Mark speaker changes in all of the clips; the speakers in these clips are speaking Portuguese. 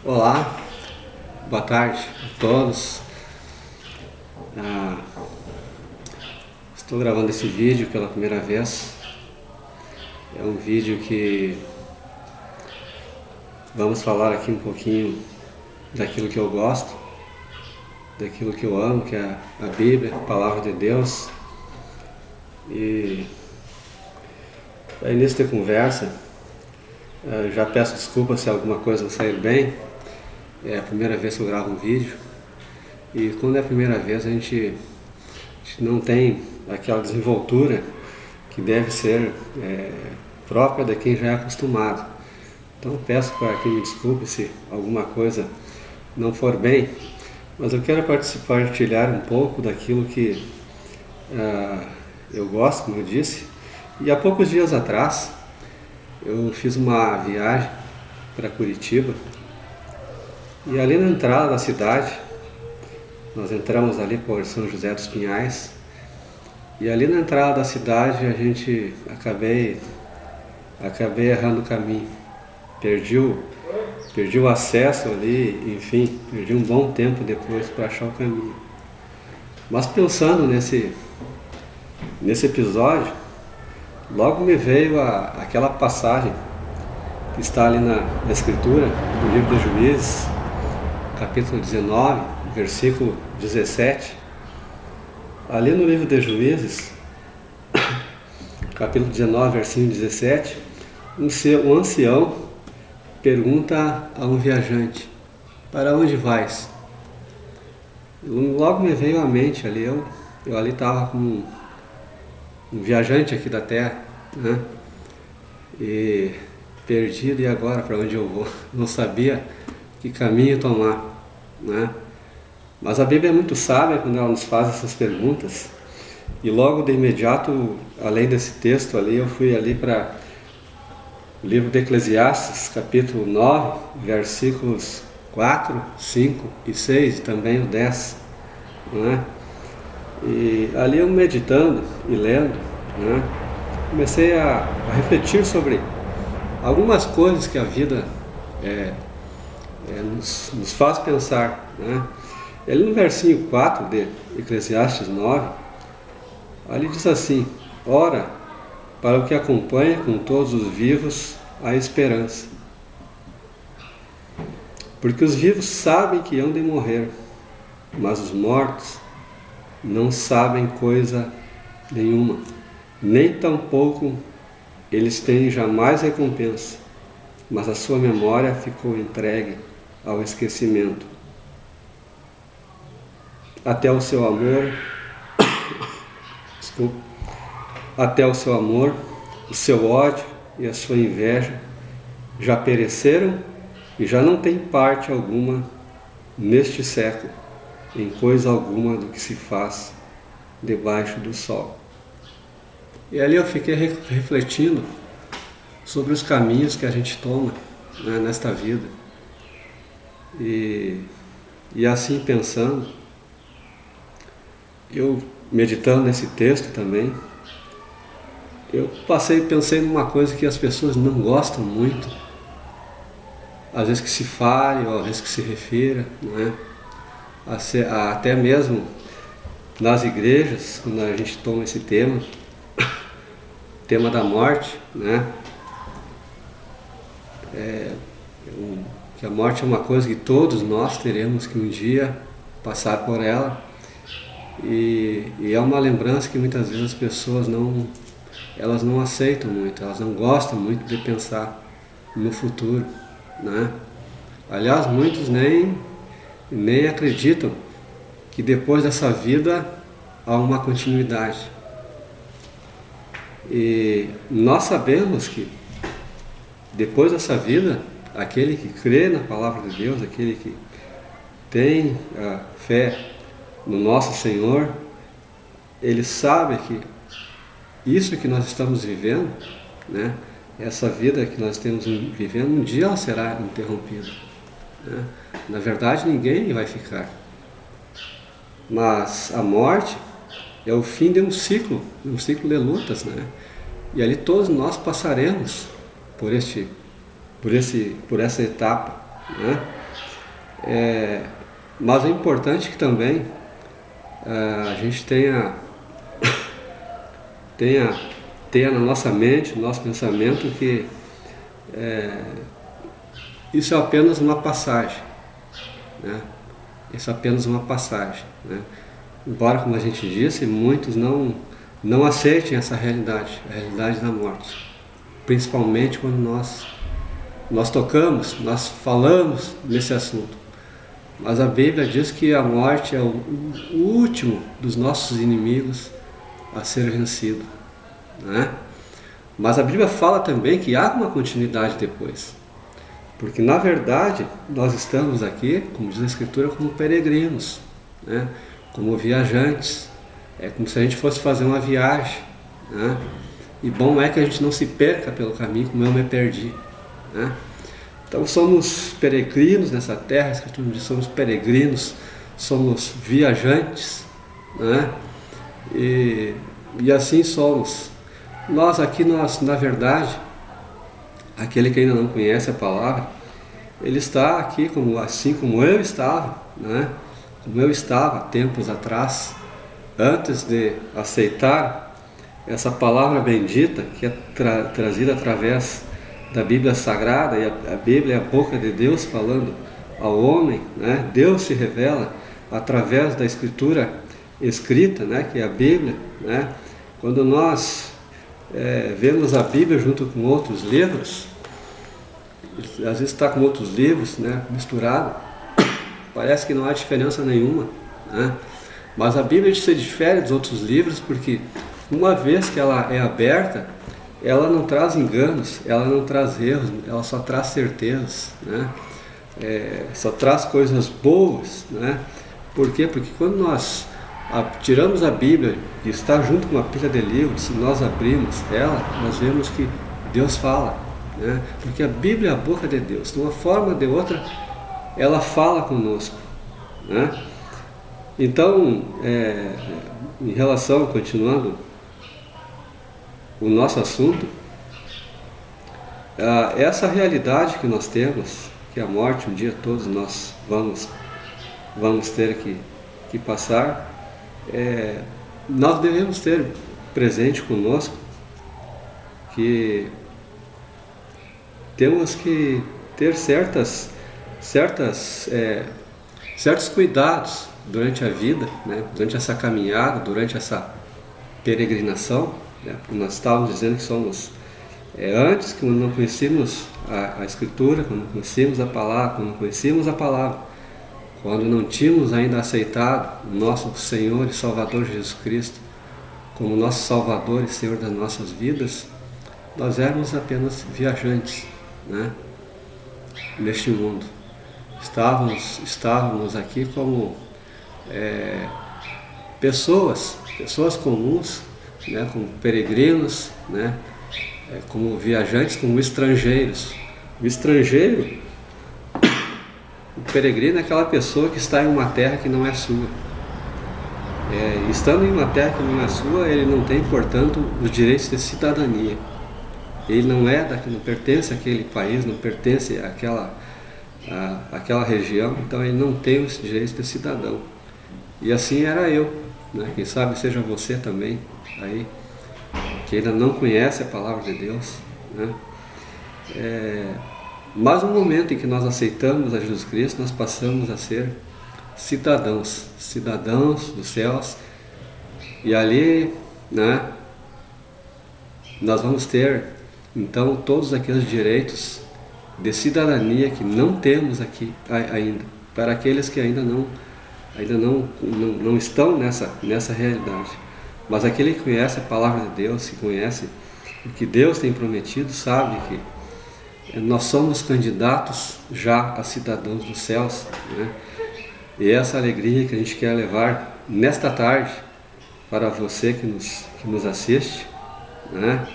Speaker 1: Olá, boa tarde a todos. Ah, Estou gravando esse vídeo pela primeira vez. É um vídeo que vamos falar aqui um pouquinho daquilo que eu gosto, daquilo que eu amo, que é a Bíblia, a Palavra de Deus. E para início de conversa, já peço desculpas se alguma coisa não sair bem. É a primeira vez que eu gravo um vídeo. E quando é a primeira vez, a gente não tem aquela desenvoltura que deve ser própria de quem já é acostumado. Então peço para que me desculpe se alguma coisa não for bem, mas eu quero partilhar um pouco daquilo que eu gosto, como eu disse. E há poucos dias atrás eu fiz uma viagem para Curitiba e ali na entrada da cidade, nós entramos ali por São José dos Pinhais. E ali na entrada da cidade acabei errando o caminho. Perdi o acesso ali, enfim, perdi um bom tempo depois para achar o caminho. Mas pensando nesse episódio, logo me veio aquela passagem que está ali na Escritura, do livro de Juízes, capítulo 19, versículo 17. Ali no livro de Juízes, capítulo 19, versículo 17, um ancião pergunta a um viajante: para onde vais? Logo me veio à mente ali, eu ali estava com um viajante aqui da terra, né? E perdido, e agora para onde eu vou? Não sabia que caminho tomar, né? Mas a Bíblia é muito sábia quando ela nos faz essas perguntas. E logo de imediato, além desse texto ali, eu fui ali para o livro de Eclesiastes, capítulo 9, versículos 4, 5 e 6, e também o 10. Né? E ali eu meditando e lendo, né, comecei a refletir sobre algumas coisas que a vida nos faz pensar, né? Ali no versículo 4 de Eclesiastes 9, ali diz assim: ora, para o que acompanha com todos os vivos a esperança. Porque os vivos sabem que hão de morrer, mas os mortos não sabem coisa nenhuma, nem tampouco eles têm jamais recompensa, mas a sua memória ficou entregue ao esquecimento. Até o seu amor, o seu ódio e a sua inveja já pereceram e já não tem parte alguma neste século, em coisa alguma do que se faz debaixo do sol. E ali eu fiquei refletindo sobre os caminhos que a gente toma, né, nesta vida. E assim pensando, eu meditando nesse texto também, eu pensei numa coisa que as pessoas não gostam muito, às vezes que se fale, ou às vezes que se refira, não é? Até mesmo nas igrejas, quando a gente toma esse tema da morte, né? Que a morte é uma coisa que todos nós teremos que um dia passar por ela. E é uma lembrança que muitas vezes as pessoas elas não aceitam muito, elas não gostam muito de pensar no futuro, né? Aliás, muitos nem acreditam que depois dessa vida há uma continuidade. E nós sabemos que depois dessa vida, aquele que crê na Palavra de Deus, aquele que tem a fé no nosso Senhor, ele sabe que isso que nós estamos vivendo, né, essa vida que nós estamos vivendo, um dia ela será interrompida, né? Na verdade, ninguém vai ficar. Mas a morte é o fim de um ciclo de lutas, né? E ali todos nós passaremos por essa etapa, né? Mas é importante que também a gente tenha na nossa mente, no nosso pensamento, que isso é apenas uma passagem, né? Isso é apenas uma passagem, né? Embora, como a gente disse, muitos não aceitem essa realidade, a realidade da morte. Principalmente quando nós tocamos, nós falamos nesse assunto. Mas a Bíblia diz que a morte é o último dos nossos inimigos a ser vencido, né? Mas a Bíblia fala também que há uma continuidade depois. Porque, na verdade, nós estamos aqui, como diz a Escritura, como peregrinos, né? Como viajantes. É como se a gente fosse fazer uma viagem, né? E bom é que a gente não se perca pelo caminho como eu me perdi, né? Então somos peregrinos nessa terra, a Escritura diz, somos peregrinos, somos viajantes, né? E assim somos. Nós aqui, na verdade, aquele que ainda não conhece a palavra, ele está aqui assim como eu estava, né? Como eu estava tempos atrás, antes de aceitar essa palavra bendita que é trazida através da Bíblia Sagrada, e a Bíblia é a boca de Deus falando ao homem, né? Deus se revela através da Escritura escrita, né? Que é a Bíblia, né? Quando nós vemos a Bíblia junto com outros livros, às vezes está com outros livros, né? Misturado, parece que não há diferença nenhuma, né? Mas a Bíblia se difere dos outros livros porque, uma vez que ela é aberta, ela não traz enganos, ela não traz erros, ela só traz certezas, né? Só traz coisas boas, né? Por quê? Porque quando nós tiramos a Bíblia, que está junto com uma pilha de livros, se nós abrimos ela, nós vemos que Deus fala, né? Porque a Bíblia é a boca de Deus, de uma forma ou de outra, ela fala conosco, né? Então, em relação, continuando o nosso assunto, essa realidade que nós temos, que a morte, um dia todos nós vamos ter que passar, nós devemos ter presente conosco que temos que ter certos cuidados durante a vida, né? Durante essa caminhada, durante essa peregrinação, né? Nós estávamos dizendo que somos antes, quando não conhecíamos a Escritura, quando não conhecíamos a palavra, quando não tínhamos ainda aceitado o nosso Senhor e Salvador Jesus Cristo como nosso Salvador e Senhor das nossas vidas, nós éramos apenas viajantes, né? Neste mundo. Estávamos aqui como pessoas comuns, né? Como peregrinos, né? Como viajantes, como estrangeiros. O peregrino é aquela pessoa que está em uma terra que não é sua. Estando em uma terra que não é sua, ele não tem, portanto, os direitos de cidadania. Ele não pertence àquele país, não pertence àquela região, então ele não tem os direitos de cidadão. E assim era eu, né? Quem sabe seja você também, aí, que ainda não conhece a palavra de Deus, né? Mas no momento em que nós aceitamos a Jesus Cristo, nós passamos a ser cidadãos dos céus, e ali, né, nós vamos ter então todos aqueles direitos de cidadania que não temos aqui ainda, para aqueles que ainda não estão nessa realidade. Mas aquele que conhece a palavra de Deus, que conhece o que Deus tem prometido, sabe que nós somos candidatos já a cidadãos dos céus, né? E essa alegria que a gente quer levar nesta tarde para você que nos assiste, né?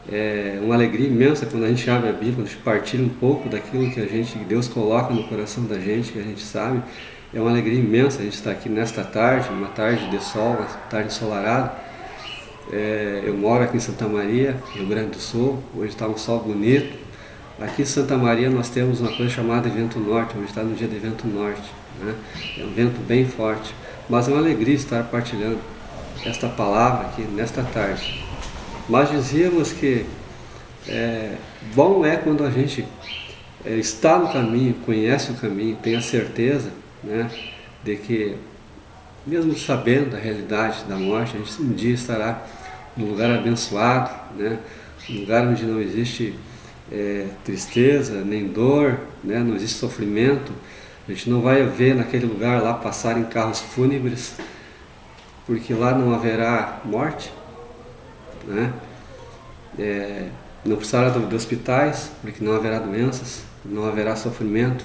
Speaker 1: É uma alegria imensa quando a gente abre a Bíblia, quando a gente partilha um pouco daquilo que Deus coloca no coração da gente, que a gente sabe. É uma alegria imensa a gente estar aqui nesta tarde, uma tarde de sol, uma tarde ensolarada. Eu moro aqui em Santa Maria, Rio Grande do Sul. Hoje está um sol bonito, Aqui em Santa Maria nós temos uma coisa chamada Vento Norte, hoje está no dia de Vento Norte, né? É um vento bem forte, mas é uma alegria estar partilhando esta palavra aqui nesta tarde. Mas dizíamos que bom é quando a gente está no caminho, conhece o caminho, tem a certeza, né, de que, mesmo sabendo da realidade da morte, a gente um dia estará num lugar abençoado, né, um lugar onde não existe tristeza, nem dor, né, não existe sofrimento. A gente não vai ver naquele lugar lá passarem carros fúnebres, porque lá não haverá morte, né? Não precisará de hospitais, porque não haverá doenças, não haverá sofrimento.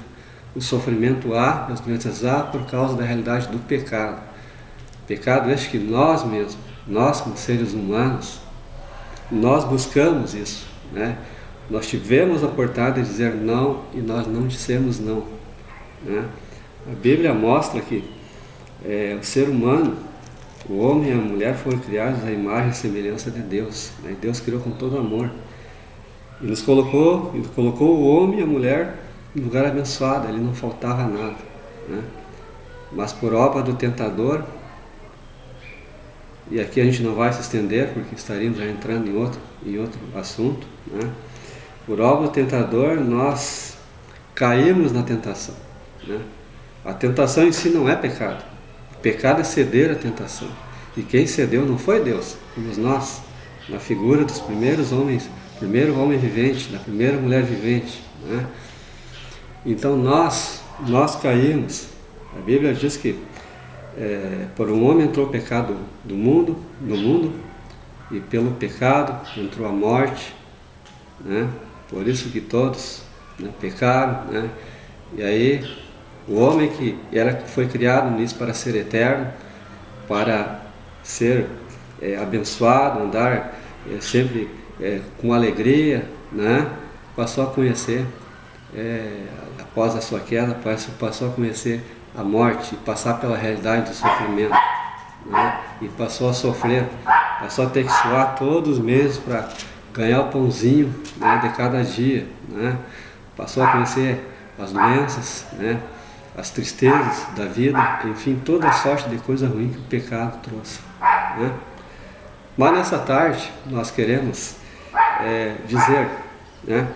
Speaker 1: O sofrimento há, as doenças há por causa da realidade do pecado. Pecado este que nós mesmos, nós como seres humanos, nós buscamos isso, né? Nós tivemos a oportunidade de dizer não e nós não dissemos não, né? A Bíblia mostra que o ser humano, o homem e a mulher foram criados à imagem e semelhança de Deus, né? Deus criou com todo amor e nos colocou o homem e a mulher em lugar abençoado, ali não faltava nada, né? Mas por obra do tentador, e aqui a gente não vai se estender porque estaríamos já entrando em outro assunto, né? Por obra do tentador nós caímos na tentação, né? A tentação em si não é pecado. O pecado é ceder à tentação. E quem cedeu não foi Deus, fomos nós, na figura dos primeiros homens, primeiro homem vivente, da primeira mulher vivente, né? Então nós caímos. A Bíblia diz que por um homem entrou o pecado no mundo, e pelo pecado entrou a morte, né? Por isso que todos, né, pecaram, né? E aí o homem que foi criado nisso para ser eterno, para ser abençoado, andar sempre com alegria, né? Passou a conhecer, após a sua queda, passou a conhecer a morte, passar pela realidade do sofrimento, né? E passou a sofrer, passou a ter que suar todos os meses para ganhar o pãozinho, né, de cada dia, né? Passou a conhecer as doenças, né, as tristezas da vida, enfim, toda a sorte de coisa ruim que o pecado trouxe, né? Mas nessa tarde nós queremos dizer, né,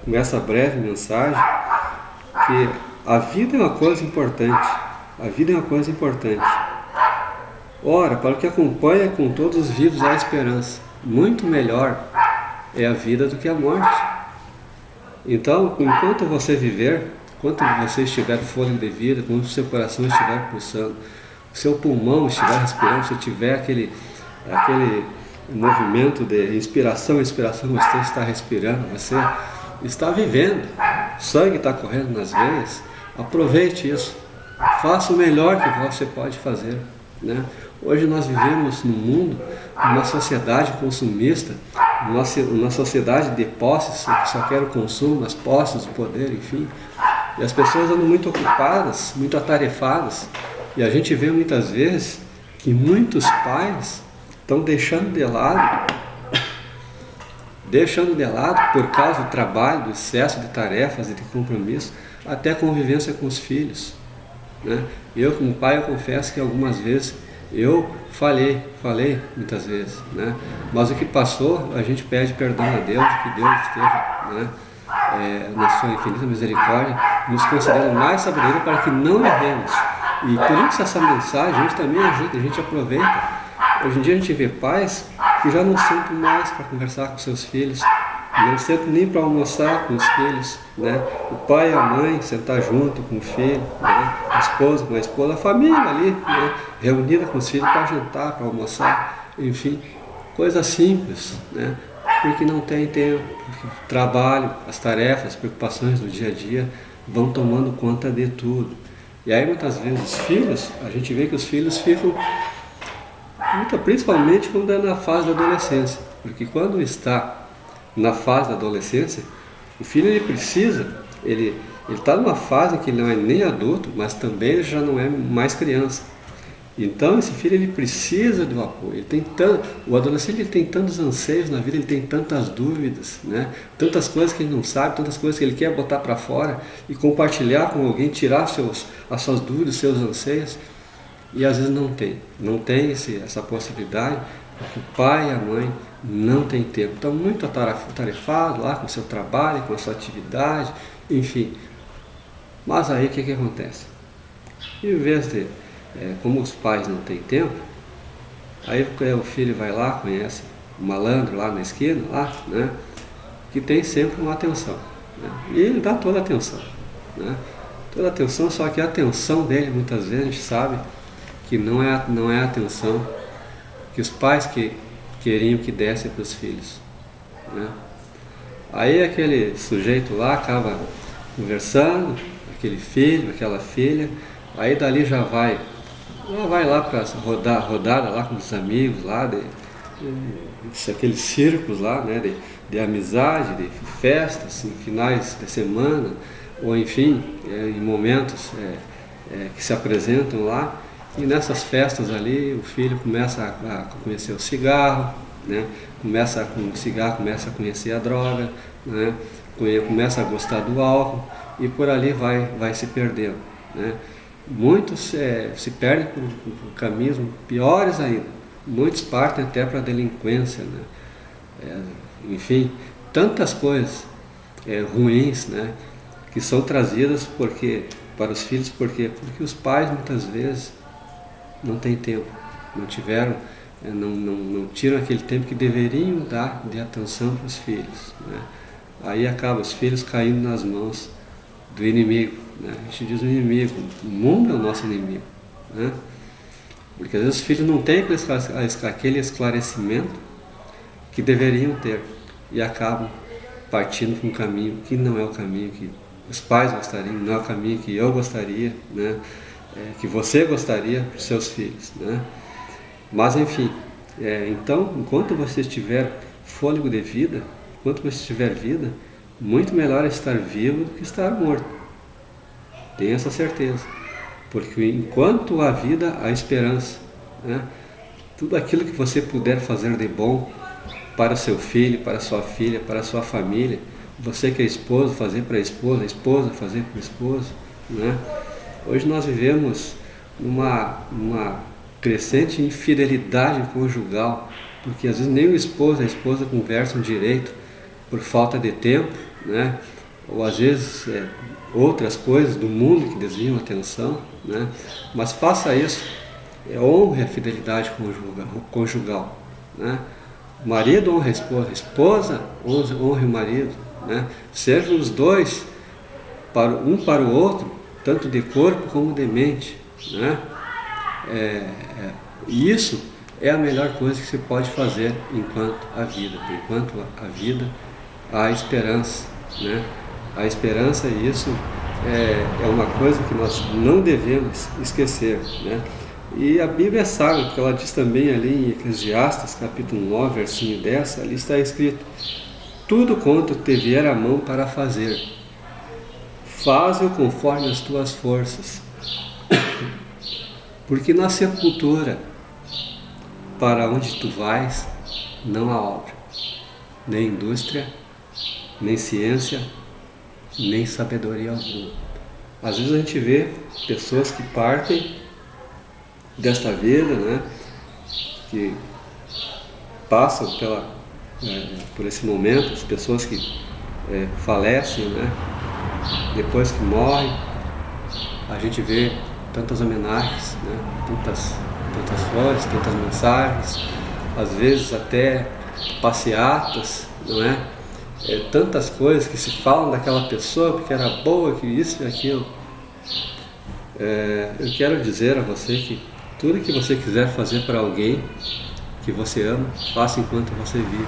Speaker 1: com essa breve mensagem, que a vida é uma coisa importante. A vida é uma coisa importante. Ora, para o que acompanha, com todos os vivos há esperança. Muito melhor é a vida do que a morte. Então, enquanto você viver, enquanto você estiver fôlego de vida, quando o seu coração estiver pulsando, o seu pulmão estiver respirando, se tiver aquele movimento de inspiração, expiração, você está respirando, você está vivendo, o sangue está correndo nas veias, aproveite isso, faça o melhor que você pode fazer, né? Hoje nós vivemos num mundo, numa sociedade consumista, numa sociedade de posses, que só quer o consumo, as posses, o poder, enfim. E as pessoas andam muito ocupadas, muito atarefadas. E a gente vê muitas vezes que muitos pais estão deixando de lado por causa do trabalho, do excesso de tarefas e de compromisso, até a convivência com os filhos, né? Eu, como pai, eu confesso que algumas vezes eu falei muitas vezes, né? Mas o que passou, a gente pede perdão a Deus, que Deus esteja, né, na sua infinita misericórdia, nos concedendo mais sabedoria para que não erremos. E por isso essa mensagem, a gente também ajuda, a gente aproveita. Hoje em dia a gente vê pais que já não sentam mais para conversar com seus filhos, não sentam nem para almoçar com os filhos, né? O pai e a mãe sentar junto com o filho, né? A esposa com a esposa, a família ali, né, reunida com os filhos para jantar, para almoçar, enfim, coisas simples, né? Porque não tem tempo, porque o trabalho, as tarefas, as preocupações do dia a dia vão tomando conta de tudo. E aí muitas vezes os filhos, a gente vê que os filhos ficam, principalmente quando é na fase da adolescência, porque quando está na fase da adolescência, o filho ele está numa fase em que ele não é nem adulto, mas também ele já não é mais criança. Então esse filho ele precisa do apoio. O adolescente ele tem tantos anseios na vida, ele tem tantas dúvidas, né? Tantas coisas que ele não sabe, tantas coisas que ele quer botar para fora e compartilhar com alguém, tirar as suas dúvidas, seus anseios, e às vezes não tem essa possibilidade, porque o pai e a mãe não têm tempo, estão muito atarefados lá com o seu trabalho, com a sua atividade, enfim. Mas aí o que acontece? Em vez de como os pais não têm tempo, aí o filho vai lá, conhece o malandro lá na esquina, lá, né, que tem sempre uma atenção, né, e ele dá toda a atenção, né, toda a atenção, só que a atenção dele muitas vezes a gente sabe que não é a atenção que os pais queriam que dessem para os filhos, né. Aí aquele sujeito lá acaba conversando, aquele filho, aquela filha, aí dali já vai lá para rodada lá com os amigos lá, aqueles círculos lá, né, de amizade, de festas, em finais de semana, ou enfim, em momentos que se apresentam lá, e nessas festas ali o filho começa a conhecer o cigarro, né, começa a conhecer a droga, né, começa a gostar do álcool, e por ali vai se perdendo, né. Muitos se perdem por caminhos piores ainda. Muitos partem até para a delinquência, né? Enfim, tantas coisas ruins, né, que são trazidas para os filhos, porque os pais muitas vezes não têm tempo, não tiveram, não tiram aquele tempo que deveriam dar de atenção para os filhos, né? Aí acaba os filhos caindo nas mãos do inimigo, né? A gente diz o inimigo, o mundo é o nosso inimigo, né? Porque às vezes os filhos não têm aquele esclarecimento que deveriam ter e acabam partindo para um caminho que não é o caminho que os pais gostariam, não é o caminho que eu gostaria, né? Que você gostaria para os seus filhos, né? Mas enfim, então enquanto você tiver fôlego de vida, enquanto você tiver vida, muito melhor é estar vivo do que estar morto. Tenha essa certeza. Porque enquanto há vida, há esperança, né? Tudo aquilo que você puder fazer de bom para o seu filho, para a sua filha, para a sua família, você que é esposo, fazer para a esposa fazer para o esposo, né? Hoje nós vivemos uma crescente infidelidade conjugal, porque às vezes nem o esposo e a esposa conversam direito por falta de tempo, né? Ou às vezes outras coisas do mundo que desviam a atenção, né? Mas faça isso, honre a fidelidade conjugal, né? O marido honra a esposa honre o marido, né? Sejam os dois um para o outro, tanto de corpo como de mente, né? E isso é a melhor coisa que se pode fazer enquanto há vida. Enquanto há vida, há esperança, né? A esperança, e isso é uma coisa que nós não devemos esquecer, né? E a Bíblia é sábia, porque ela diz também ali em Eclesiastes, capítulo 9, versinho 10, ali está escrito: tudo quanto te vier a mão para fazer, faz-o conforme as tuas forças, porque na sepultura, para onde tu vais, não há obra, nem indústria, nem ciência, nem sabedoria alguma. Às vezes a gente vê pessoas que partem desta vida, né, que passam por esse momento, as pessoas que falecem, né, depois que morrem, a gente vê tantas homenagens, né, tantas flores, tantas mensagens, às vezes até passeatas, não é? Tantas coisas que se falam daquela pessoa porque era boa, que isso e aquilo. Eu quero dizer a você que tudo que você quiser fazer para alguém que você ama, faça enquanto você vive.